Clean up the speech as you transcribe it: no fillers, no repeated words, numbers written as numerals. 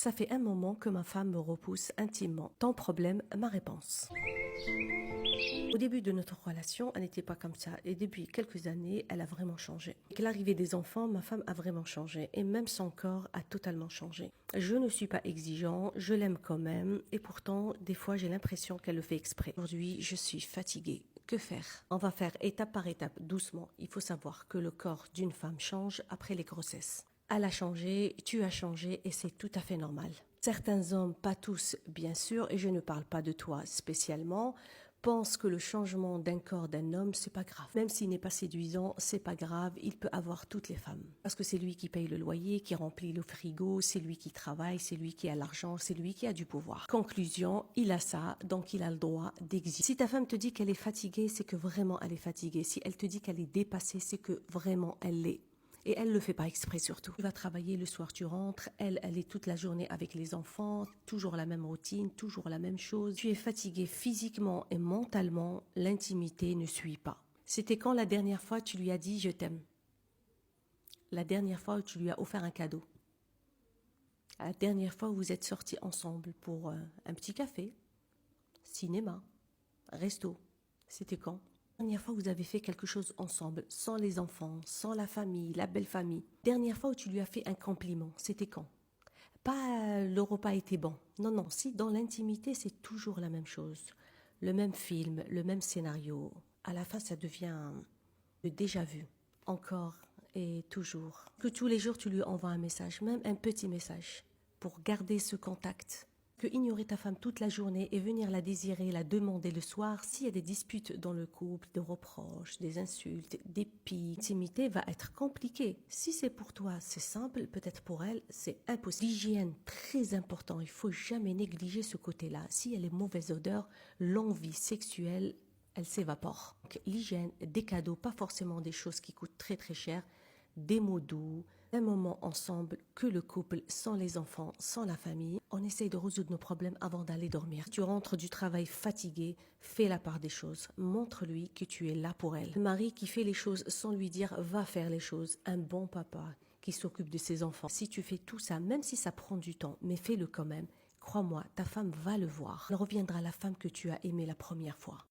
Ça fait un moment que ma femme me repousse intimement. Ton problème, ma réponse. Au début de notre relation, elle n'était pas comme ça. Et depuis quelques années, elle a vraiment changé. Avec l'arrivée des enfants, ma femme a vraiment changé. Et même son corps a totalement changé. Je ne suis pas exigeant, je l'aime quand même. Et pourtant, des fois, j'ai l'impression qu'elle le fait exprès. Aujourd'hui, je suis fatiguée. Que faire? On va faire étape par étape, doucement. Il faut savoir que le corps d'une femme change après les grossesses. Elle a changé, tu as changé et c'est tout à fait normal. Certains hommes, pas tous bien sûr, et je ne parle pas de toi spécialement, pensent que le changement d'un corps d'un homme, c'est pas grave. Même s'il n'est pas séduisant, c'est pas grave, il peut avoir toutes les femmes. Parce que c'est lui qui paye le loyer, qui remplit le frigo, c'est lui qui travaille, c'est lui qui a l'argent, c'est lui qui a du pouvoir. Conclusion, il a ça, donc il a le droit d'exister. Si ta femme te dit qu'elle est fatiguée, c'est que vraiment elle est fatiguée. Si elle te dit qu'elle est dépassée, c'est que vraiment elle l'est. Et elle le fait pas exprès surtout. Tu vas travailler, le soir tu rentres, elle est toute la journée avec les enfants, toujours la même routine, toujours la même chose. Tu es fatigué physiquement et mentalement, l'intimité ne suit pas. C'était quand la dernière fois tu lui as dit je t'aime? La dernière fois où tu lui as offert un cadeau? La dernière fois où vous êtes sortis ensemble pour un petit café, cinéma, resto? C'était quand? Dernière fois où vous avez fait quelque chose ensemble, sans les enfants, sans la famille, la belle famille. Dernière fois où tu lui as fait un compliment, c'était quand? Pas le repas était bon. Non, non, si dans l'intimité, c'est toujours la même chose. Le même film, le même scénario. À la fin, ça devient le déjà vu. Encore et toujours. Que tous les jours, tu lui envoies un message, même un petit message, pour garder ce contact. Que ignorer ta femme toute la journée et venir la désirer, la demander le soir, s'il y a des disputes dans le couple, des reproches, des insultes, des piques, l'intimité va être compliquée. Si c'est pour toi, c'est simple, peut-être pour elle, c'est impossible. L'hygiène, très important, il faut jamais négliger ce côté-là. Si elle est mauvaise odeur, l'envie sexuelle, elle s'évapore. Donc, l'hygiène, des cadeaux, pas forcément des choses qui coûtent très très cher, des mots doux, un moment ensemble, que le couple, sans les enfants, sans la famille. On essaye de résoudre nos problèmes avant d'aller dormir. Tu rentres du travail fatigué, fais la part des choses. Montre-lui que tu es là pour elle. Le mari qui fait les choses sans lui dire va faire les choses. Un bon papa qui s'occupe de ses enfants. Si tu fais tout ça, même si ça prend du temps, mais fais-le quand même. Crois-moi, ta femme va le voir. Elle reviendra la femme que tu as aimée la première fois.